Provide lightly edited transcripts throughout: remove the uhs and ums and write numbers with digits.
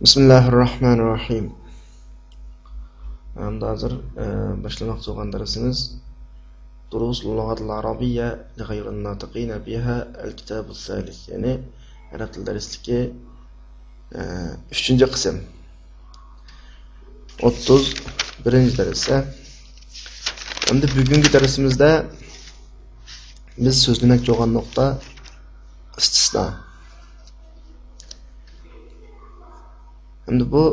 Bismillahirrahmanirrahim. Endi hozir boshlamoqchi bo'lgan darsimiz Durus al-lughatil arabiyya li ghayrin natiqina biha al-kitab al-thalith, ya'ni arab til darsligi 3-qism. 31-darsi. Endi bugungi darsimizda biz so'zlamoqchi bo'lgan nuqta istisno. Endi bu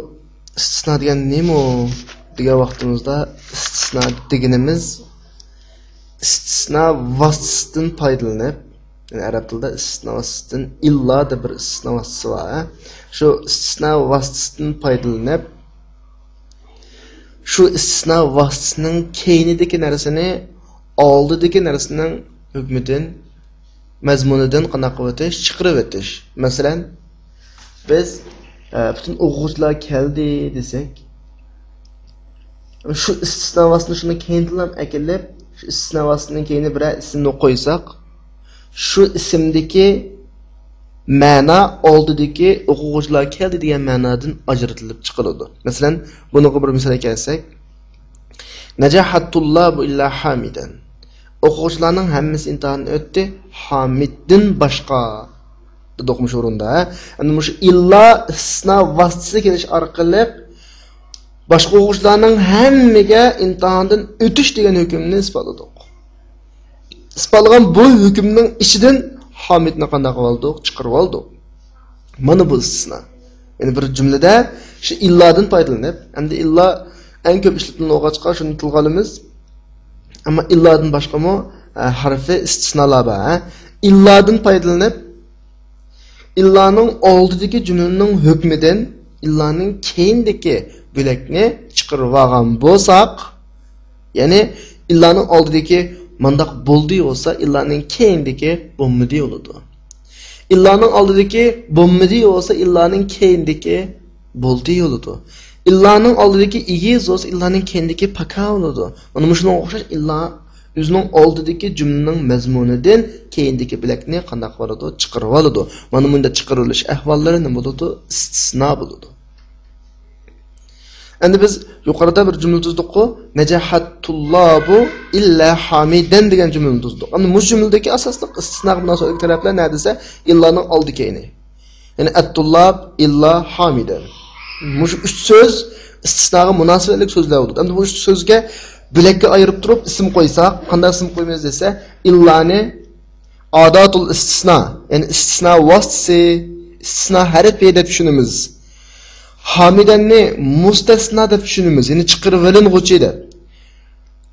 istisno degan nima degan vaqtimizda istisno deganimiz istisno vositasidan foydalanib, ya'ni arab tilida istisno vositasidan illa deb bir istisno vositasi bor. Shu istisno vositasidan foydalanib, shu istisno vositasining keynidagi narsani oldidagi narsaning hukmidan, mazmunidan qanday qilib o'tish, chiqarib o'tish. Masalan, biz bütün o'quvchilar keldi desak, shu istisno vositani shuni keyindan akilib, shu istisno vositasining keyini bir ismni qo'ysak, shu ismdagi ma'no oldidagi o'quvchilar keldi degan ma'nodan ajratilib chiqiladi. Masalan, buniga bir misol kelsak, najahatullahu illa hamidan. O'quvchilarning hammasi imtihonni o'tdi, Hamiddan boshqa do'qmish o'rinda. Endi shu illa istisno vositasi kelish orqali boshqa o'quvchilarning hammaga imtihondan o'tish degan hukmni isbotladik. Isbotlagan bu hukmning ichidan Hamidni qanday qilib oldik, chiqarib oldik. Mana bu istisno. Ya'ni bir jumlada shu illadan foydalanib, endi illa eng ko'p ishlatilgan o'quvchiga shuni tilga olamiz. Ammo illadan boshqami harfi istisnolar bor. Illadan foydalanib illaning oldidagi jumlaning hukmidan illaning keyindagi bo'lakni chiqarib olgan bo'lsak, ya'ni illaning oldidagi mandaq bo'ldi bo'lsa, illaning keyindagi bo'lmadi bo'ladi. Illaning oldidagi bo'lmadi bo'lsa, illaning keyindagi bo'ldi bo'ladi. Illaning oldidagi igiz bo'lsa, illaning keyindagi paka bo'ladi. Mana shunga o'xshash illa o'zining oldidagi jumlaning mazmunidan keyindagi bilakni qanday qiladi, chiqarib oladi. Mana bunda chiqarilish ahvollari nima bo'ladi? Istisno bo'ladi. Endi biz yuqorida bir jumla tuzdik-ku, najahatullahu illa hamidan degan jumlani tuzdik. Endi bu jumladagi asosli istisno munosabatli taraflar nima desa, illaning oldi keyini. Ya'ni at-tullab illa hamidan. Bu üç söz istisnoga munosabatli so'zlar bo'ladi. Endi bu üç so'zga bilakka ayırıp durup isim koysak, qanday isim koymayız dese, illani adatul istisna, yani istisna vasıtası, istisna harfi deb düşünümüz. Hamidanni mustasna deb düşünümüz, yani çıkırıp verilguchi deb.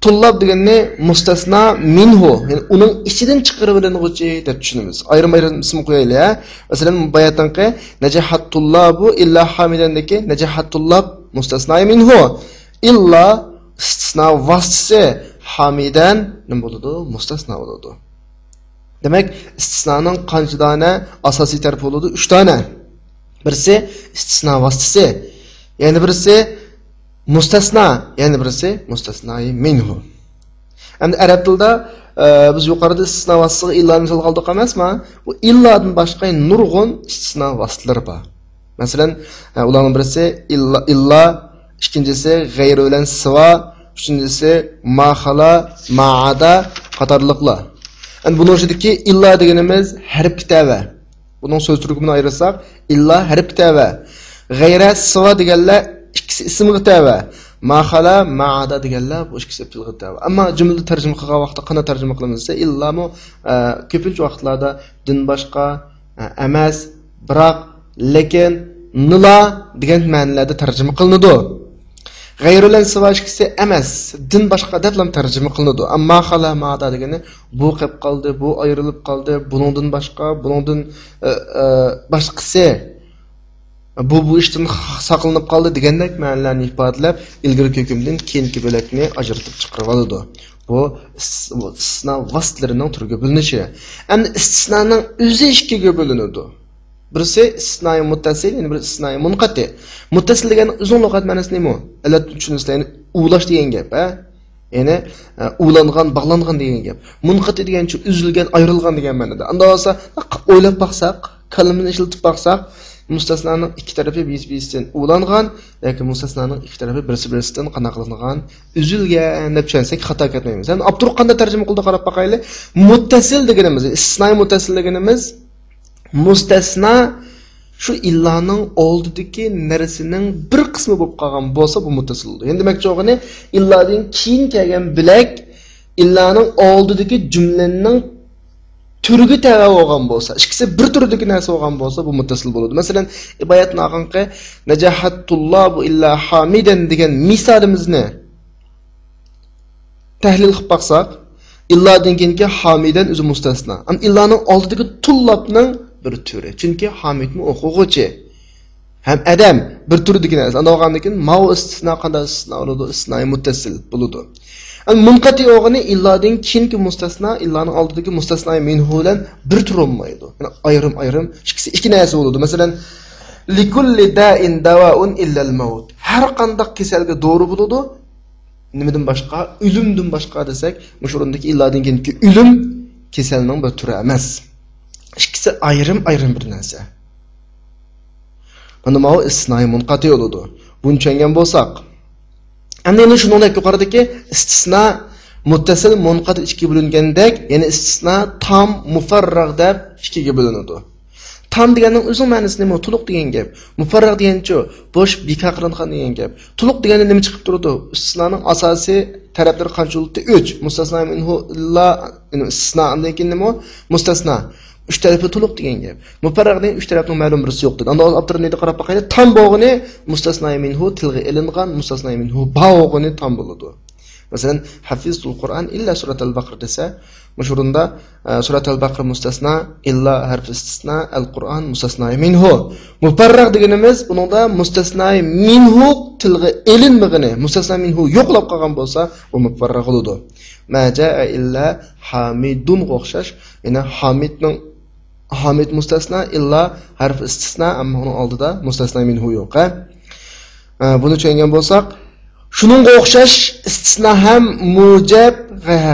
Tullab deganni mustasna minhu, yani onun içinden çıkırıp verilguchi deb düşünümüz. Ayrım isim koyaylı ya. Mesela bayatanki najahattullabu illa hamidandaki najahattullab mustasna minhu illa istisno vositasi hamidan nima bo'ladi? Mustasno bo'ladi. Demak, istisnoning qancha dona asosiy taraf bo'ladi? 3 dona. Birisi istisno vositasi, ya'ni birisi mustasno, ya'ni birisi mustasnoi minhu. Endi arab tilida biz yuqorida istisno vositasiga illani misol qildik emasmi? Bu illadan boshqa nurg'un istisno vositalar bor. Masalan, ularning birisi illa, ikincisi g'ayri bilan siva, üçüncüsü mahala, maada qatorliqlar. Endi bunun içindeki illa deganimiz harf kitaba. Bunun söz turkumini ayırırsak, illa harf kitaba. G'ayra siva deganlar ikkisi ism kitaba. Mahala, maada deganlar bu ikkisi til kitaba. Ammo jumla tarjima qilgan vaqtda qanday tarjima qilamiz desa, illa mu ko'pincha vaqtlarda din boshqa, emas, biroq, lekin, nila degan ma'nolarda tarjima qilinadi. G'ayrulan sivashkisi emas, din boshqa deb ham tarjima qilinadi. Ammo xala ma'da degani bu qilib qoldi, bu ayrilib qoldi, buningdan boshqa, buningdan boshqasi bu ishdan saqlanib qoldi degandek ma'nolarni ifodalab, ilgari hukmdan keyingi bo'lakni ajratib chiqarib oladi. Bu istisno vositalarining turiga bo'linishi. Endi istisnoning o'zi ikkiga bo'linadi. Birisi istisnoi muttasil, yani bir istisnoi munqati. Muttasil degan uzun lug'at ma'nosi nima? Allat tushunasizlar, ya'ni ulash degan gap, ha? Ya'ni ulangan, bog'langan degan gap. Munqati degancha uzilgan, ayrilgan degan ma'noda. Unda bo'lsa, o'ylab baqsaq, kalimani ishlatib baqsaq, mustasnoning ikki tarafi birisidan ulangan yoki mustasnoning ikki tarafi birisidan qanaqlangan, uzilgan deb tushunsak xato ketmaymiz. Endi Abdur qanday tarjima qildi qarab boqaylik. Muttasil deganimiz, istisnoy muttasil deganimiz mustasna shu illaning oldidagi narsining bir qismi bo'lib qolgan bo'lsa bu muttasil bo'ladi. Endi demakchi o'g'ini illadan keyin kelgan bilak illaning oldidagi jumlaning türüge tava olgan bo'lsa, ikkisi bir turdagi narsa olgan bo'lsa bu muttasil bo'ladi. Masalan, iboyatni olganqa najahatullohu illa hamidan degan misolimizni tahlil qilib baqsaq, illadan keyingi hamidan o'zi mustasna. Am illaning oldidagi tullabning bir turi. Chunki hamidni o'quvchi ham adam bir turdagi narsa. Ana olgandan keyin ma istisno qanday istisno bo'ladi? Istisnoy muttasil bo'ladi. Munqati o'g'ini illadan keyingi mustasna, illaning oldidagi mustasnoy minhu bilan bir tur olmaydi. Yani ayrim ikkisi ikki narsa bo'ladi. Masalan, likulli da'in dawa'un illa al-maut. Har qanday kasalga dori bo'ladi. Nimadan boshqa? O'limdan boshqa desak, mushurundagi illadan keyingi o'lim kasalning bir turi emas. İkisi ayrim bir narsa. Mana bu istisnoy munqati bo'ladi. Buni tushungan bo'lsak, endi shuningdek yuqoridagi istisno muttasil munqati ikkiga bo'lingandek, ya'ni istisno tam mufarrag deb ikkiga bo'linadi. Tam deganning o'zining ma'nosi nima? To'liq degan gap. Mufarrag degancha bo'sh beka qilingan degan gap. To'liq deganda nima chiqib turadi? Istisnoning asosiy taraflari qancha bo'ldi? 3. Mustasno minhu illa istisno undan keyin nima? Mustasno. 3 tarafı to'liq degan gap. Mufarragning 3 tarafning ma'lum birisi yo'q dedi. Unda Abdurrahmonga qarab boqaylik, tam bo'g'ini mustasnoy minhu tilga ilingan, mustasnoy minhu bo'g'ini tam bo'ladi. Masalan, hafizul Qur'on illa suratul Baqara desa, mushurunda suratul Baqara mustasna, illa harf istisna, al-Qur'on mustasnoy minhu. Mufarrag deganimiz buningda mustasnoy minhu tilga ilinmagani, mustasnoy minhu yo'qlab qolgan bo'lsa, u mufarrag bo'ladi. Ma jaa illa hamidun o'xshash, ya'ni hamid mustasna illa harf istisna, ammo uning oldida mustasna minhu yo'q. Buni tushungan bo'lsak, shuningga o'xshash istisna ham mujab,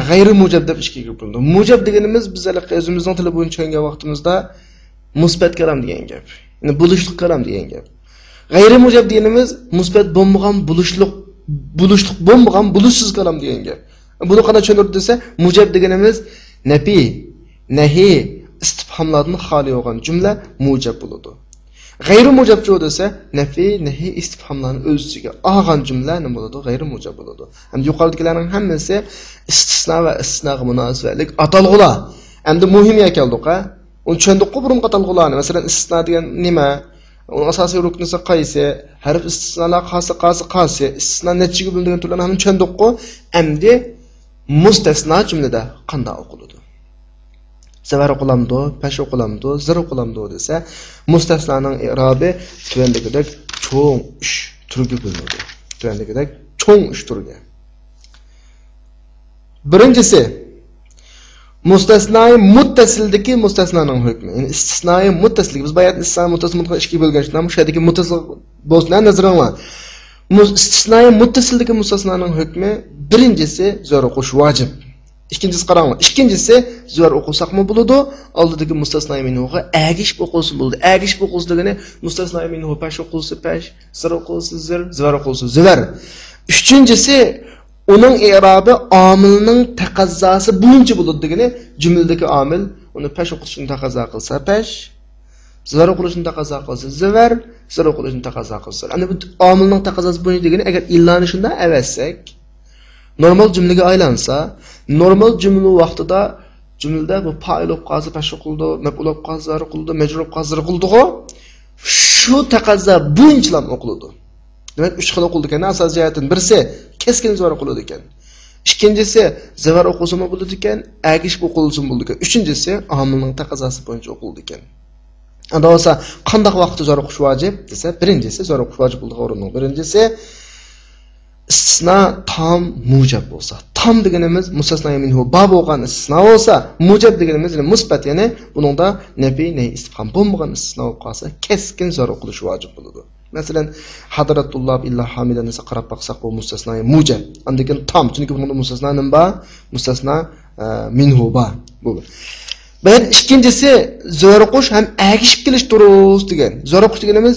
g'ayri mujab deb ishga kirib turadi. Mujab deganimiz bizlar o'zimizning tili bo'yicha tushungan vaqtimizda musbat kalam degan gap. Ya'ni bulishliq kalam degan gap. G'ayri mujab deganimiz musbat bo'lmagan bulishliq bo'lmagan bulishsiz kalam degan gap. Buni qanday tushuntirdi desa, mujab deganimiz nafi, nahi, istifhomlardan xoli bo'lgan jumla mujab bo'ladi. G'ayri mujabchi desa, nafi, nahi, istifhomlarni o'z ichiga olgan jumla nima bo'ladi? G'ayri mujab bo'ladi. Endi yuqoridagilarning hammasi istisno va istisnoga munosabatlik atalg'ular. Endi muhim ekanliq-a? Uni tushundik-ku burungi atalg'ularni. Masalan, istisno degan nima? Uning asosiy ruknisi qaysi? Harf istisnolar qaysi? Istisno nechiga bo'lingan turlarni ham tushundik-ku. Endi mustasno jumlada qanday o'qiladi? Zavar o'qilamdi, pash o'qilamdi, zir o'qilamdi desa, mustasnoning i'robi tuvandagidek cho'ng 3 turga bo'linadi. Tuvandagidek cho'ng 3 turga. Birinchisi mustasnoy muttasildagi mustasnoning hukmi. Ya'ni istisnoy muttasillik. Biz bayat istisnoy muttasil ikkiga bo'lganchidan bu sherdagi muttasil bo'lsa nazaringlar. Istisnoy muttasildagi mustasnoning hukmi birinchisi zo'r o'qish vojib. İkincisi qaranglar. İkincisi zo'r o'qilsaqmi bo'ladi, oldidagi mustasnoy minhuga agish o'qilsa bo'ladi. Agish o'qilsa degani mustasnoy minhu pash o'qilsa pash, zir o'qilsa zir, zvar o'qilsa zvar. Üçüncüsü uning i'robi omilning taqozosi bo'yicha bo'ladi degani jumladagi omil uni pash o'qilishini taqozo qilsa pash, zvar o'qilishini taqozo qilsa zvar, zir o'qilishini taqozo qilsa. Ana bu omilning taqozosi bo'yicha degani agar illani shunda avazsak normal jumlaga aylansa, normal jumla vaqtida jumlada bu fa'il bo'lib qolsa pash qildi, maf'ul bo'lib qolsa zar qildi, majrur bo'lib qolsa zir qildi-ku. Shu taqozo bo'yicha o'qiladi. Demak 3 xil o'qildi ekan. Asosiy jihatdan birisi keskin zvar o'qiladi ekan. Ikkinchisi zavar o'qilsa bo'ladi ekan, agish o'qilsa bo'ladi ekan. Uchinchisi omilning taqozosi bo'yicha o'qildi ekan. Unda bo'lsa qanday vaqtda zvar o'qish vojib desa, birinchisi zvar o'qish vojib bo'ldi o'rinning. Birinchisi istisno tam mujab bo'lsa. Tam deganimiz mustasnoy minhu ba bo'lgan istisno bo'lsa, mujab deganimiz musbat, ya'ni buningda nafi, nahi, istifhom bo'lmagan istisno bo'lib qolsa, keskin zor o'qilish vojib bo'ladi. Masalan, hadratulloh illa hamidan desa qarab baqsaq bu mustasnoy mujab. Andikin tam, chunki bunda mustasno nim ba, mustasno minhu ba bo'ladi. Ben ikincisi zo'riqish ham agishib kelish durust degan. Zo'riqish deganimiz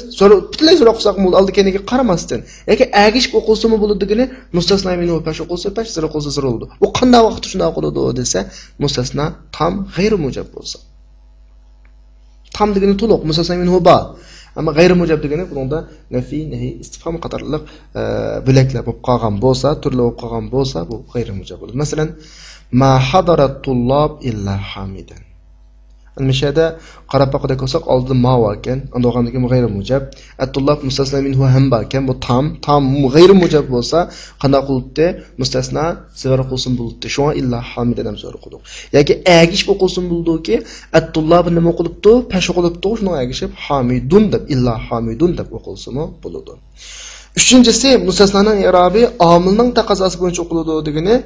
butunlay zo'riqsak bo'ldi, oldi keniga qaramasdan. Yoki agishib o'qilsa-mu bo'ladi degani mustasno minhu pash o'qilsa pash, zo'r o'qilsa zo'r bo'ldi. U qanday vaqt shunday qiladi desa, mustasno tam g'ayri mujab bo'lsa. Tam degani to'liq mustasno minhu ba. Ama g'ayri mujab degani bunda nafi, nahi, istifhom qatorliq bo'laklar bo'lib qolgan bo'lsa, turli bo'lib qolgan bo'lsa, bu g'ayri mujab bo'ladi. Masalan, ma hadarat tullab illa hamidan. Al-mishada qarab baqida ko'rsak oldida ma bor ekan, unda o'g'andagi g'ayri mujab. At-tullab mustasna minhu ham bor ekan, bu tam g'ayri mujab bo'lsa, qanday qilibdi? Mustasna sivir qilsin bo'libdi. Shunga illa hamidan ham zo'r qildik. Yoki agish o'qilsin bo'ldiki, at-tullab nima qilibdi? Pash qilibdi, shuni agishib hamidun deb illa hamidun deb o'qilsa-mu bo'ladi. Uchinchisi mustasnaning i'robi omilning taqozosi bo'yicha o'qiladi degani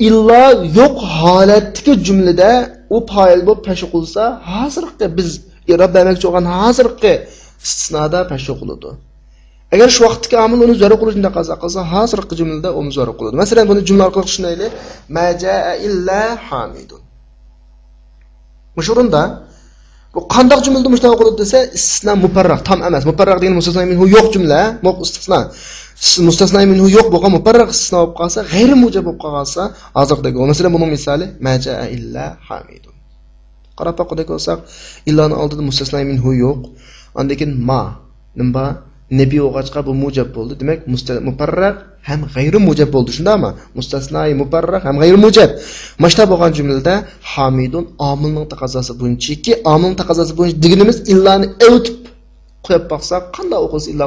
illa yo'q holatdagi jumlada u fa'il bo'lib pash qilsa, hozirgi biz i'rob bermoqchi bo'lgan hozirgi istisnoda pash qiladi. Agar shu vaqtdagi omil uni zo'r qilishni taqozo qilsa, hozirgi jumlada uni zo'r qiladi. Masalan, buni jumla orqali tushunaylik. Ma jaa illa hamidun. Mushurunda bu qanday jumlada mushtaqa qiladi desa, istisno muparraq, tam emas. Muparraq degan mustasno minhu yo'q jumla, moq istisno. Mustasno minhu yo'q bo'lgan muparraq istisno bo'lib qolsa, g'ayri mujab bo'lib qolsa, hozirgi masalan buning misoli ma jaa illa hamidun. Qarab baqida ko'rsak, illani oldida mustasno minhu yo'q. Undan keyin ma nima nabi o'g'achqa bu mujab bo'ldi. Demak, muparraq ham g'ayri mujab bo'ldi, shundaymi? Mustasnoi muparraq ham g'ayri mujab. Mashta bo'lgan jumlada hamidun omilning taqozosi bo'yichaki, omilning taqozosi bo'yicha deganimiz illani o'tib qo'yib baqsa, qanday o'qilsa illa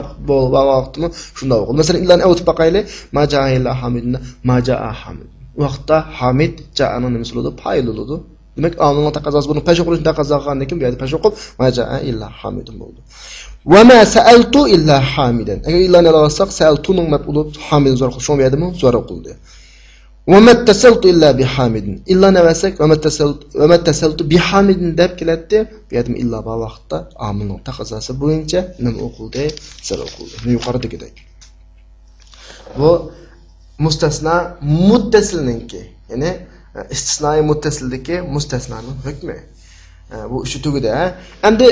vaqtimi shunday o'qil. Masalan, illani o'tib baqaylik, ma jaa illa hamidun, ma jaa hamid. Vaqtda hamid ja'aning nimasi bo'ladi? Fa'il bo'ladi. Demak, omilning taqozosi buni pash o'qilishni taqozo qilgandan keyin bu yerda pash o'qib, ma jaa illa hamidun bo'ldi. Va ma sa'altu illa hamidan. Agar illani olsak, sa'altuning maf'uli hamid zo'r qilib, shunga yerdimi? Zo'r qildi. Va ma tasaltu illa bi hamidin. Illa navasak va ma tasaltu bi hamidin deb keladi. Bu yerda illa bu vaqtda omilning taqozosi bo'yicha nima o'qildi? Zo'r o'qildi. Yuqoridagidek. Bu mustasna muttasilniki, ya'ni istisnoi muttasildagi mustasnaning hukmi. Bu shu tugida. Endi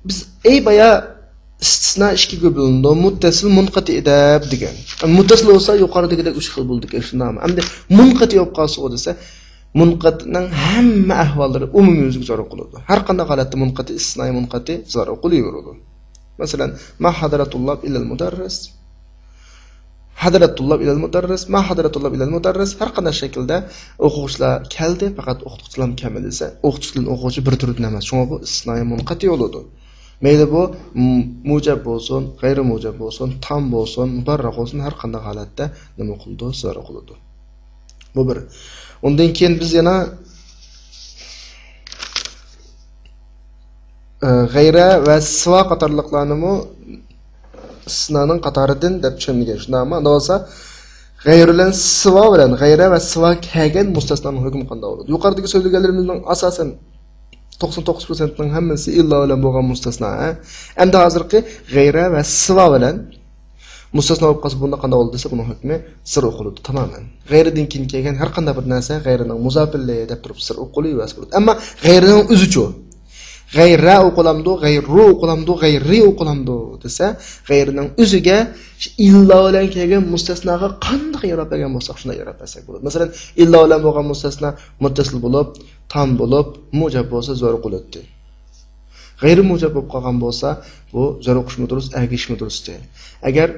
biz baya istisno ikkiga bo'lindi. Muttasil munqati deb degan. Muttasil bo'lsa yuqoridagidek 3 xil bo'ldi shundami? Endi munqati bo'lib qolsa desa, munqatining hamma ahvollari umumiy o'ziga zo'r qiladi. Har qanday holatda munqati, istisnoi munqati zo'r qilaveradi. Masalan, ma hadaratullob ila al-mudarris. Hadaratullob ila al-mudarris, ma hadaratullob ila al-mudarris har qanday shaklda o'quvchilar keldi, faqat o'qituvchilar kamil desa, o'qituvchilar o'quvchi bir turib emas. Shunga bu istisnoi munqati bo'ladi. Mayli bu mujab bo'lsin, g'ayri mujab bo'lsin, tam bo'lsin, mubarraq bo'lsin, har qanday holatda nima qildi? Zo'r qiladi. Bu bir. Undan keyin biz yana g'ayra va siva qatorliqlarni istisnoning qatoridan deb tushungan. Shundaymi? Unda bo'lsa g'ayr bilan siva bilan g'ayra va siva kelgan mustasnoning hukmi qanday bo'ladi? Yuqoridagi so'zlaganlarimizning asosan 99% ning hammasi illa bilan bo'lgan mustasno. Endi hozirgi g'ayra va siva bilan mustasno bo'lib qolsa bunda qanday bo'ladi desa, buning hukmi sir o'qiladi tamoman. G'ayridan keyin kelgan har qanday bir narsa g'ayrining muzofilli deb turib sir o'qilaveradi bo'ladi. Ammo g'ayrining o'zichi g'ayra o'qilamdi, g'ayru o'qilamdi, g'ayri o'qilamdi desa, g'ayrining o'ziga illa bilan kelgan mustasnoga qanday yarab bergan bo'lsak, shunday yarab bersak bo'ladi. Masalan, illa bilan bo'lgan mustasno muttasil bo'lib, tam bo'lib, mujab bo'lsa zo'r qiladi. G'ayri mujab bo'lib qolgan bo'lsa, bu zo'r o'qishmi durust, agishmi durust deyil. Agar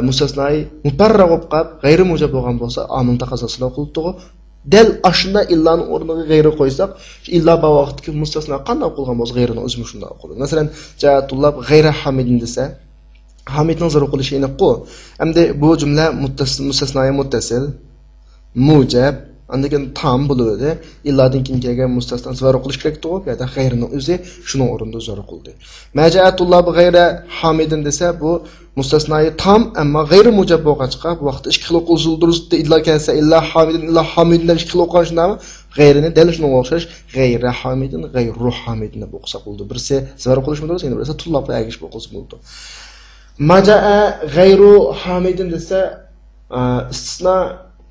mustasnoi muparraq bo'lib qolib, g'ayri mujab bo'lgan bo'lsa, omil taqozosiga qildi. Del ashunda illaning o'rniga g'ayri qo'ysak, illa bu vaqtdagi mustasno qanday qilgan bo'lsa, g'ayrini o'zimi shunday qiladi. Masalan, ja'atullab g'ayra hamidin desa, hamidning zo'r qilishi aniq-ku. Endi bu jumla mustasnoi muttasil, mujab, undan keyin tam bo'ladi. Illadan keyin kelgan mustasno zo'r qilish kerak to'g'ri, bu yerda g'ayrining o'zi shuning o'rnida zo'r qildi. Maja'atullab g'ayra hamidin desa, bu mustasnoi tam, ammo g'ayri mujab bo'lgancha bu vaqtda ikki xil o'qilsa durustda illa kelsa, illa hamidin deb ikki xil o'qish nima? G'ayrini dal shunga o'xshash g'ayra hamidin, g'ayru hamidin deb o'qisa bo'ldi. Birisi zo'r qilishmi durust, endi birisi tullab agish o'qilsa bo'ldi. Maja'a g'ayru hamidin desa, istisno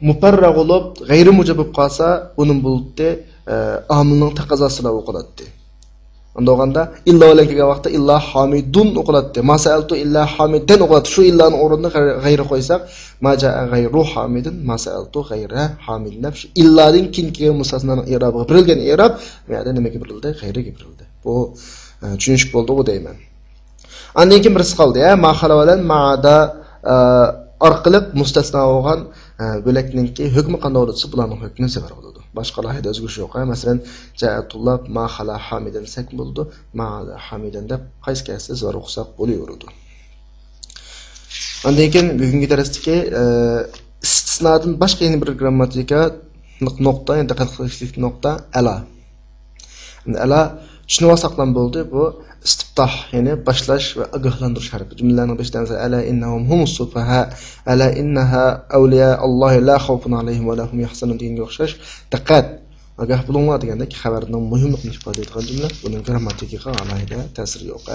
muparraq bo'lib, g'ayri mujab bo'lib qolsa, uning bo'ldi amilning taqozosida o'qiladi. Unda o'ganda illa bilan kelgan vaqtda illa hamidun o'qiladi. Masaltu illa hamidan o'qiladi. Shu illani o'rnida g'ayri qo'ysak, majaa g'ayru hamidin, masaltu g'ayra hamidin. Shu illadin kinki mustasnaning i'robi berilgan i'rob, bu yerda nimaga berildi? G'ayriga berildi. Bu tushunch bo'ldi bu deyman. Andan keyin birisi qoldi, ma xala bilan ma'ada orqali mustasno bo'lgan bo'lakninki hukmi qanday bo'lsa, bularning hukmi sevar bo'ladi. Boshqa lahida o'zgarish yo'q. Masalan, ja'atullab ma xala hamidan sak bo'ldi, ma hamidan deb qaysi zor o'qisak bo'laveradi. Andan keyin bugungi darsdagi istisnodan boshqa yana bir grammatika nuqta, endi diqqat qilishlik nuqta ala. Ala tushunib olsaqdan bo'ldi, bu istiftah, ya'ni boshlash va ogohlantirish harfi. Jumlalarning beshidan ala innahum humus sufaha, ala innaha awliya Allohi la xawfun alayhim va lahum yahzanun deganga o'xshash. Diqqat, ogoh bo'linglar degandek xabarning muhimligini ifoda etgan jumla. Buning grammatikaga alohida ta'sir yo'q.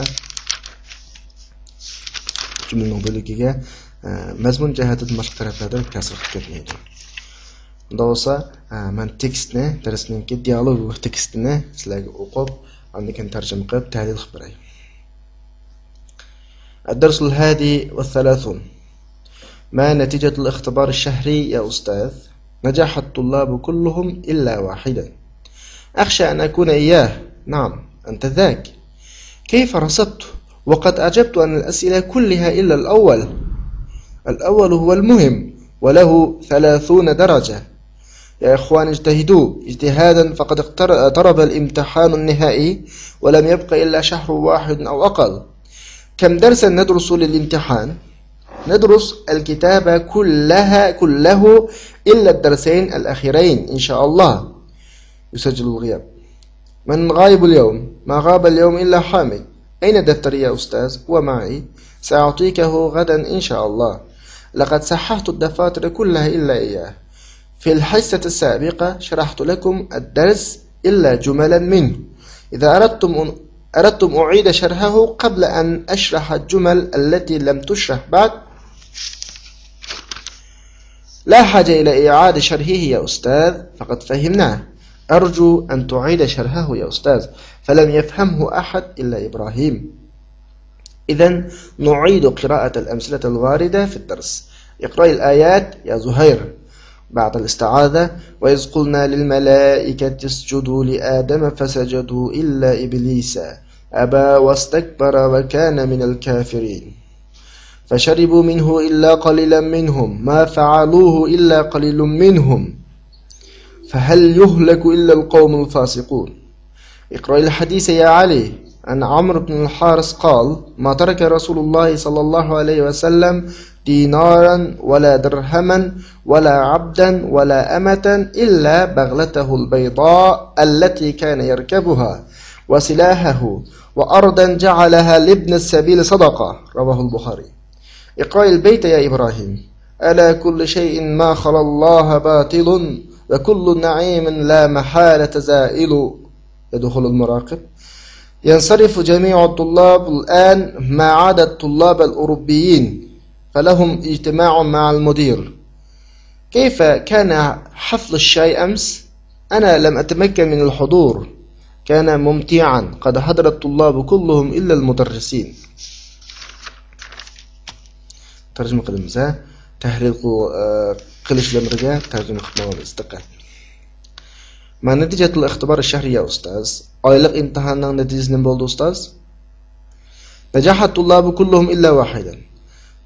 Jumlaning bo'ligiga mazmun jihatidan boshqa taraflardan ta'sir ketmaydi. Unda bo'lsa, men tekstni, darsningki dialog tekstini sizlarga o'qib, andan keyin tarjima qilib, tahlil qilib beray. الدرس الهادي والثلاثون. ما نتيجة الاختبار الشهري يا أستاذ؟ نجح الطلاب كلهم إلا واحدا. أخشى أن أكون إياه. نعم، أنت ذاك. كيف رصدت وقد أجبت عن الأسئلة كلها إلا الأول؟ الأول هو المهم وله 30 درجة. يا إخوان اجتهدوا اجتهادا، فقد اقترب الامتحان النهائي ولم يبق إلا شهر واحد أو أقل. كم درسا ندرس للامتحان؟ ندرس الكتاب كله إلا الدرسين الأخيرين إن شاء الله. يسجل الغياب. من غائب اليوم؟ ما غاب اليوم إلا حامد. أين دفتري يا أستاذ؟ هو معي، سأعطيكه غدا إن شاء الله. لقد صححت الدفاتر كلها إلا إياه. في الحصة السابقة شرحت لكم الدرس إلا جملا منه. إذا أردتم أعيد شرحه قبل أن أشرح الجمل التي لم تشرح بعد. لا حاجة إلى إعادة شرحه يا أستاذ، فقد فهمناه. أرجو أن تعيد شرحه يا أستاذ، فلم يفهمه أحد إلا إبراهيم. إذن نعيد قراءة الأمثلة الواردة في الدرس. اقرأ الآيات يا زهير بعد الاستعاذة. وإذ قلنا للملائكة اسجدوا لآدم فسجدوا إلا إبليس أبى واستكبر وكان من الكافرين. فشربوا منه إلا قليلا منهم ما فعلوه إلا قليل منهم. فهل يهلك إلا القوم الفاسقون. اقرأ الحديث يا علي عن عمرو بن الحارث قال: ما ترك رسول الله صلى الله عليه وسلم دينارا ولا درهما ولا عبدا ولا أمة إلا بغلته البيضاء التي كان يركبها وسلاحه وأرضا جعلها لابن السبيل صدقة. رواه البخاري. اقرأ البيت يا إبراهيم: ألا كل شيء ما خلا الله باطل وكل نعيم لا محالة زائل. يدخل المراقب. ينصرف جميع الطلاب الآن ما عدا الطلاب الأوروبيين، فلهم اجتماع مع المدير. كيف كان حفل الشاي أمس؟ أنا لم أتمكن من الحضور، كان ممتعا، قد حضر الطلاب كلهم إلا المدرسين. ترجمة قلمزة تحليل قلش لمرجع ترجمة قلمزة استقال. ما نتيجة الاختبار الشهري يا أستاذ؟ أيلق امتحان نتيجة نبولد أستاذ؟ نجح الطلاب كلهم إلا واحدا.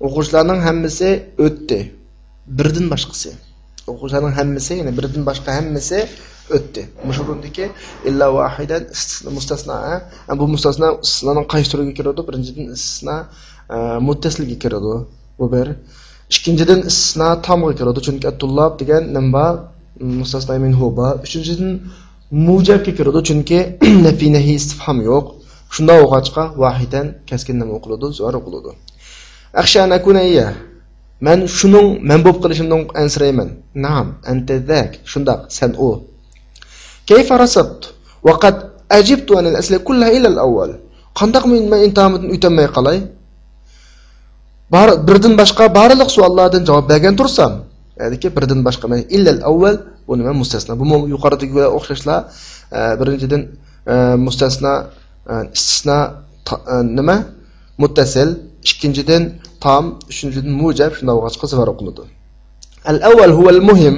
O'quvchilarning hammasi o'tdi. Birdan boshqasi. O'quvchilarning hammasi, ya'ni birdan boshqa hammasi o'tdi. Mushurundiki illa wahidan mustasna. Bu mustasna istisnoning qaysi turiga kiradi? Birinchidan istisno muttasilga kiradi. Bu bir. Ikkinchidan istisno tamga kiradi. Chunki at-tullab degan nima mustasno minhu ba. Uchinchidan mujabga kiradi. Chunki nafi nahi istifham yo'q. Shunda o'qachqa wahidan kaskin nima o'qiladi? Zo'r o'qiladi. أخشى أن أكون إياه. من شنو من بوب قلش من أنسريمن. نعم أنت ذاك شندق سن أو. كيف رصدت وقد أجبت عن الأسئلة كلها إلى الأول. قندق من ما أنت يتم قلي. بردن باشقا بارلق سؤالاتن جواب bergan tursam ya'niki birdan boshqa illal avval bu nima mustasno. Bu yuqoridagiga o'xshashlar birinchidan mustasno istisno nima muttasil, ikkinchidan tam, uchinchidan mujab shunday o'qishga safar o'qiladi. Al-awwal huwa al-muhim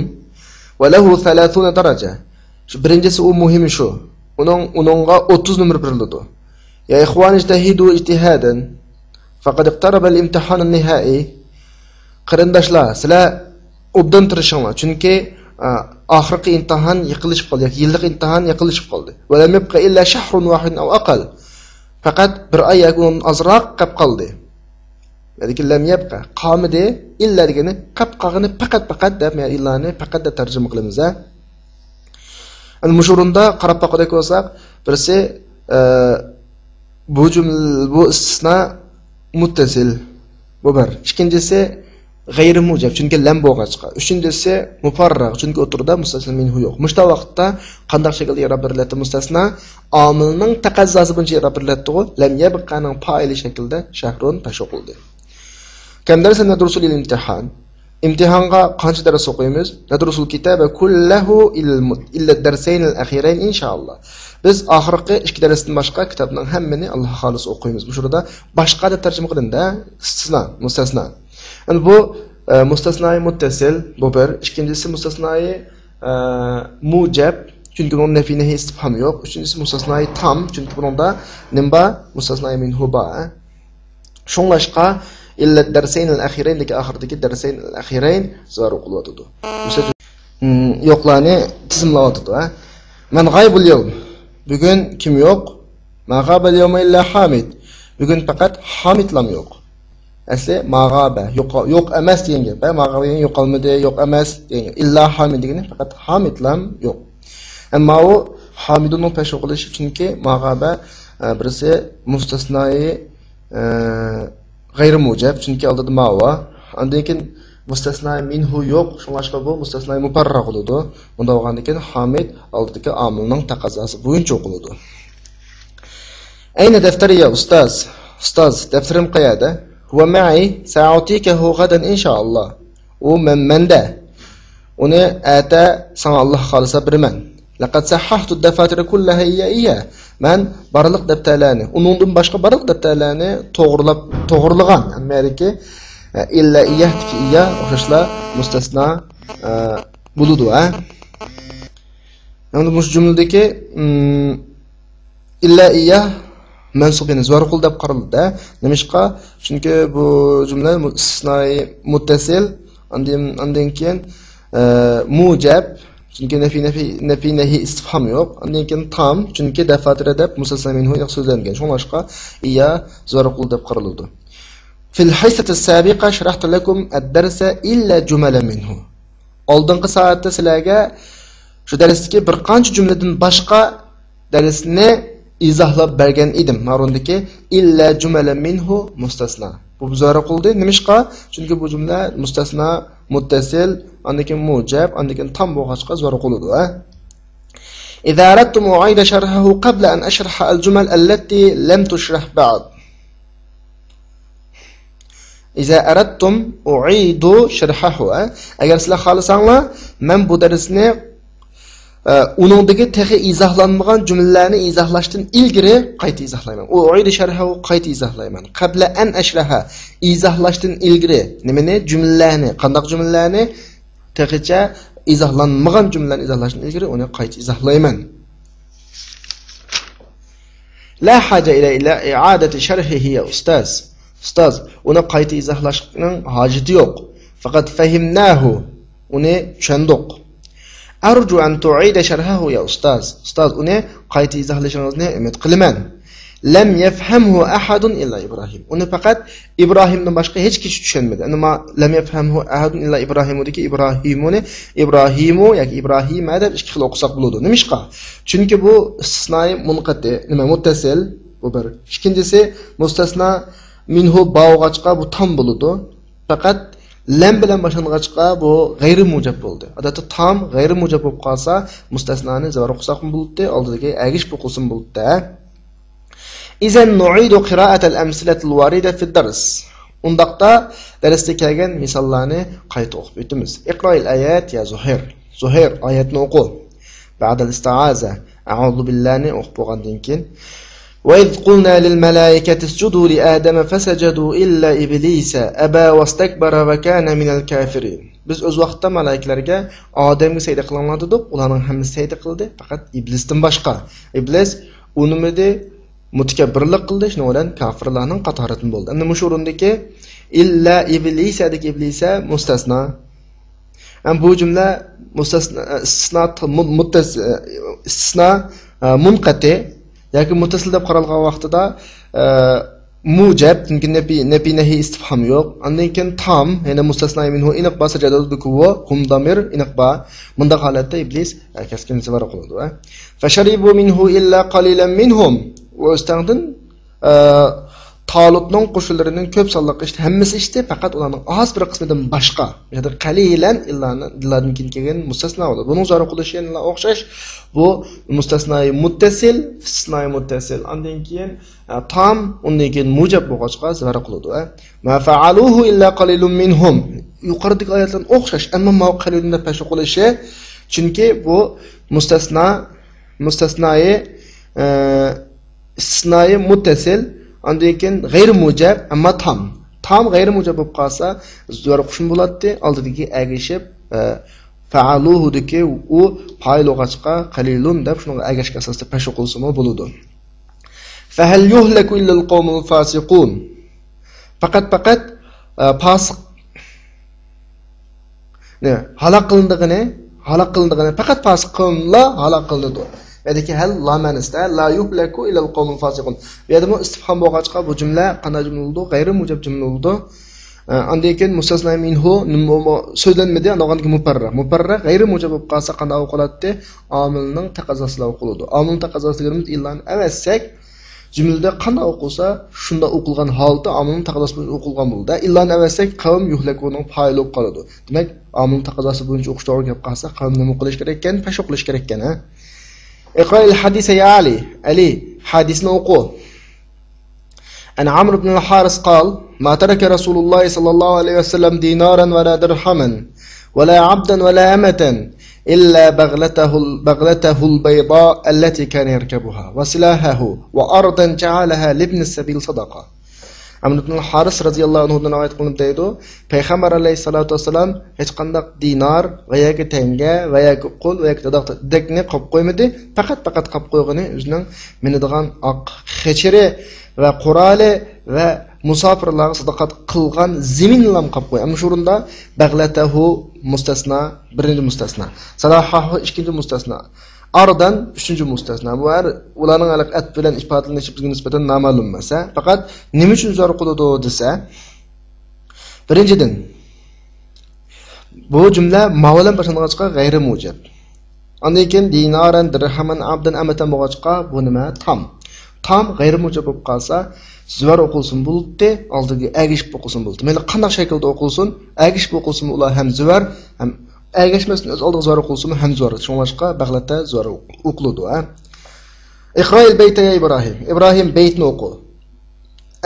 va lahu 30 daraja. Shu birinchisi u muhimi shu. Uningga 30 numar beriladi. Ya ikhwan ijtahidu ijtihadan faqad iqtaraba al-imtihan an-nihai. Qarindoshlar, sizlar obdan tirishinglar, chunki oxirgi imtihon yiqilishib qoldi, yoki yillik imtihon yiqilishib qoldi. Va lam yabqa illa shahrun wahid aw aqal. Faqat bir oy yoki azroq qolib qoldi. Ya'ni lam yabqa qomidi illa degani qolgani faqat deb, men illani faqat deb tarjima qilamiz. Ana mushurunda qarab boqadak bo'lsak, birisi bu istisno muttasil. Bu bir. Ikkinchisi g'ayri mujab, chunki lam bo'lg'achqa. Uchinchisi mufarrag, chunki o'tirda mustasno minhu yo'q. Mushta vaqtda qanday shaklda yarab beriladi mustasno? Omilning taqazzosi bo'yicha yarab beriladi. Lam yabqaning fa'ili shaklda shahrun tashqildi. Kam darsan nadrusul imtihan. Imtihonga qancha dars o'qiymiz? Nadrusul kitaba kullahu illa ad-darsayn al-akhirayn inshaalloh. Biz oxirgi 2 darsdan boshqa kitobning hammani Alloh xolis o'qiymiz. Bu yerda boshqa deb tarjima qilindi, istisno, mustasno. Yani bu mustasnai muttasil, bu bir. İkincisi mustasnai mujab, çünkü bunun nefi nehi istifham yok. Üçüncüsü mustasnai tam, çünkü bunun da nimba mustasnai minhu ba. Şunlaşqa illa derseyn al-akhirayn deki ahirdeki derseyn al-akhirayn zor o'qilyotdi. Yo'qlarni tizimlayotdi. Men g'aybul yawm. Bugun kim yo'q? Ma g'abal yawma illa Hamid. Bugun faqat Hamidlam yo'q. Asli mag'aba yo'q emas degan gap. Mag'aba yo'qolmadi, yo'q emas degan. Illa Hamid degani faqat Hamidlam yo'q. Ammo u Hamidning pesh qilishi chunki mag'aba birisi mustasnoi g'ayri mujab, chunki oldida ma'va. Undan keyin mustasnoi minhu yo'q, shunga bu mustasnoi muparrag bo'ladi. Bunda bo'lgandan keyin Hamid oldidagi omilning taqozosi bo'yicha o'qiladi. Ayna daftari ya ustoz? Ustoz, daftarim qayerda? Huwa ma'i sa'atikahu ghadan inshaalloh. U menda. Uni ata sana Alloh xolisa biraman. Laqad sahhahtu ad-dafatira kullaha iya. Men barliq daftarlarni, uningdan boshqa barliq daftarlarni to'g'rilagan. Amerika illa iyahtiki iya o'xshashlar mustasno buludu, ha. Endi bu jumladagi illa iya mansubini zo'r qil deb qaraldi. Nimishqa? Chunki bu jumla istisnoi muttasil, undan keyin mujab, chunki nafi nahi istifham yo'q. Undan keyin tam, chunki dafatira deb mustasno minhu so'zlangan. Shunga iya zo'r qil deb qaraldi. Fil haysati as-sabiqa sharahtu lakum ad-darsa illa jumala minhu. Oldingi soatda sizlarga shu darsdagi bir qancha jumladan boshqa darsni izohlab bergan edim. Marundaki illa jumala minhu mustasna. Bu zo'r qildi. Nimishqa? Chunki bu jumla mustasna muttasil, undan keyin mujab, undan keyin tam bo'lg'achqa zo'r qiladi, ha. Idza aradtum u'ida sharhahu qabla an ashraha al-jumal allati lam tushrah ba'd. Idza aradtum u'idu sharhahu. Agar sizlar xohlasanglar, men bu darsni uningdagi texi izohlanmagan jumlalarni izohlashdan ilgari qayta izohlayman. U u'ida sharhahu qayta izohlayman. Qabla an ashraha izohlashdan ilgari nimani? Jumlalarni, qanday jumlalarni texicha izohlanmagan jumlalarni izohlashdan ilgari uni qayta izohlayman. La haja ila i'adati sharhihi ya ustaz. Ustoz, uni qayta izohlashning hojati yo'q. Faqat fahimnahu, uni tushundik. Arju an tu'ida sharhahu ya ustaz. Ustoz, uni qayta izohlashingizni umid qilaman. Lam yafhamhu ahadun illa Ibrohim. Uni faqat Ibrohimdan boshqa hech kishi tushunmadi. Nima lam yafhamhu ahadun illa Ibrohim deki Ibrohimu yoki Ibrohima deb ikki xil o'qisak bo'ladi. Nimishqa? Chunki bu istisnoi munqati, nima muttasil, bu bir. Ikkinchisi mustasno minhu ba'g'achqa bu tam bo'ladi. Faqat lam bilan boshlang'achqa bu g'ayri mujab bo'ldi. Odatda tam g'ayri mujab bo'lib qolsa, mustasnoni zo'r o'qisak bo'ladi, oldidagi agish o'qisin bo'ladi. Izan nu'idu qira'at al-amsilat al-warida fi ad-dars. Undaqda darsda kelgan misollarni qayta o'qib o'tamiz. Iqroil ayat ya Zuhair. Zuhair oyatni o'qi. Ba'da isti'aza a'udhu billahi o'qib bo'lgandan keyin وَإِذْ قُلْنَا لِلْمَلَائِكَةِ اسْجُدُوا لِآدَمَ فَسَجَدُوا إِلَّا إِبْلِيسَ أَبَى وَاسْتَكْبَرَ وَكَانَ مِنَ الْكَافِرِينَ. Biz o'z vaqtda malaiklarga Odamga sajda qilinglar dedik, ularning hammasi sajda qildi, faqat iblisdan boshqa. Iblis unimidi mutakabbirlik qildi, shuning bilan kofirlarning qatoridan bo'ldi. Endi mush o'rindagi illa iblisa dek iblisa mustasno. Bu jumla mustasno istisno munqati yoki muttasil deb qaralgan vaqtida mujab, chunki nafi nahi istifhom yo'q. Undan keyin tam, ya'ni mustasno minhu iniq ba sajadatu kuwa hum damir iniq ba. Bunda holatda iblis kaskin sifar qiladi. Fasharibu minhu illa qalilan minhum. Va o'standin Talutning qo'shinlarining ko'p sonliq ishdi, hammasi ishdi, faqat ularning oz bir qismidan boshqa. Ya'ni qalilan illardan kelgan mustasno bo'ladi. Buning zora qilishi yana o'xshash. Bu mustasnoy muttasil, istisnoy muttasil. Undan keyin tam, undan keyin mujab bo'lg'achqa zora qiladi. Ma fa'aluhu illa qalilun minhum. Yuqoridagi oyatlarga o'xshash, ammo mavqilunda pasha qilishi, chunki bu mustasnoy istisnoy muttasil. Ondan keyin g'ayr mujab amma tam g'ayr mujab bo'lib qolsa zo'r qo'shin bo'ladi. Oldidagi agishib fa'aluhu deki u fa'il o'g'achqa qalilun deb shunga agashga asosda pasha qilsa bo'ladi. Fa hal yuhlaku illa al-qawmul fasiqun. Faqat fasiq ne halaq qilindigini faqat fasiq qavmlar halaq qilindi. Ya'ni hal la manista la yuhlaku ila al-qawmul fasiqun. Ya'ni bu istifhom bo'lg'achqa bu jumla qanday jumla bo'ldi? G'ayri mujab jumla bo'ldi. Undan keyin mustasno minhu so'zlanmadi, anaqangi muparra g'ayri mujab bo'lib qolsa qanday o'qiladi? Omilning taqozosiga o'qiladi. Omilning taqozosiga illan avassak jumlada qanday o'qilsa shunda o'qilgan holda omilning taqozosi bilan o'qilgan bo'ldi. Illan avassak qavm yuhlakuning fa'ili bo'lib qoladi. Demak, omilning taqozosi bo'yicha o'qish to'g'ri gap qilsa qavm nima qilish kerak ekan? Pasha qilish kerak ekan, ha? اقرأ الحديث يا علي حديث نوقو أن عمرو بن الحارث قال ما ترك رسول الله صلى الله عليه وسلم دينارا ولا درهما ولا عبدا ولا أمة إلا بغلته البيضاء التي كان يركبها وسلاحه وأرضا جعلها لابن السبيل صدقة. Amr ibn al-Haris radhiyallohu anhu dan oyat qilinib deydi, payg'ambar alayhisolatu vasallam hech qanday dinar va yoki tanga va yoki qo'l va yoki dakni qolib qo'ymadi, faqat qolib qo'ygani o'zining minadigan oq xechiri va quroli va musofirlarga sadaqat qilgan zaminlam qolib qo'y. Ammo shu o'rinda baghlatahu mustasna, birinchi mustasna, salahahu ikkinchi mustasna, Ardan üçüncü mustasna. Bu ularning at bilan ifodalanishi bizga nisbatan noma'lum bo'lsa, faqat nima uchun zor qiladi desa, birinchidan bu jumla ma'volan boshlangancha g'ayri mujab. Ondan keyin dinaran, dirhaman, abdan, amatan bo'lgancha bu nima? Tam g'ayri mujab bo'lib qolsa, zor o'qilsin bo'ldi, oldiga agishib o'qilsin bo'ldi. Mayli qanday shaklda o'qilsin, agishib o'qilsin ular ham zor, ham agashmasdan o'z oldiga zor o'qilsin ham zor. Shuningcha bag'latda zor o'qiladi, ha. Iqroil bayta ya Ibrohim baytni o'qi.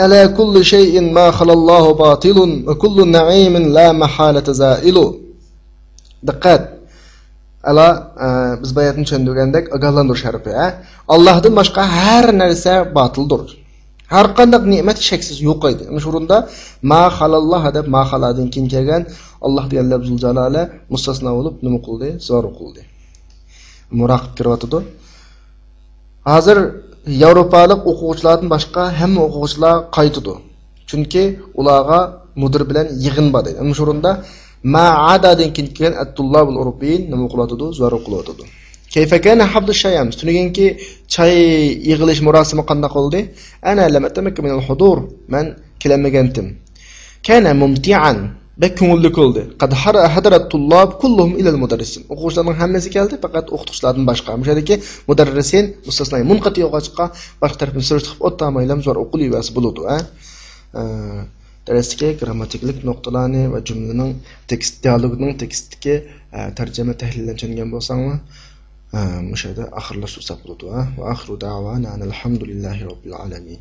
Ala kulli shay'in ma khalallohu batilun va kullu na'imin la mahalata za'ilu. Diqqat. Ala biz bayatni tushundirgandek ogohlantirish harfi, ha. Allohdan boshqa har narsa batildir. Har qanday ne'mat shaksiz yo'q edi. Ana shu o'rinda ma halalloh deb ma haladin keyin kelgan Alloh degan lafzul jalala mustasno bo'lib nima qildi? Zor qildi. Muraqib kiryotdi. Hozir Yevropalik o'quvchilardan boshqa hamma o'quvchilar qaytdi. Chunki ularga mudir bilan yig'in bor edi. Ana shu o'rinda ma adadin keyin kelgan at-tullabul urubin nima qiladi? Zor qiladi. Kayfa kana habdu shayam? Tunuganki chay yig'ilish murosimi qanday qildi? Ana lam atamakka min al-hudur. Men kelamagandim. Kana mumti'an. Bekungulli qildi. Qad hadarat tullab kulluhum ila al-mudarrisin. O'quvchilarning hammasi keldi, faqat o'qituvchilardan boshqa. Mushadagi mudarrisin mustasnay munqati yo'qachqa boshqa tarafdan surishib o'tmaylam zo'r o'qilivasi bo'ladi, ha. Darsga grammatiklik nuqtalarni va jumlaning tekst dialogining tekstdagi tarjima tahlildan tushungan bo'lsangmi, mushada oxirlashib bo'ladi, ha. Va oxiru da'wana alhamdulillahi robbil alamin.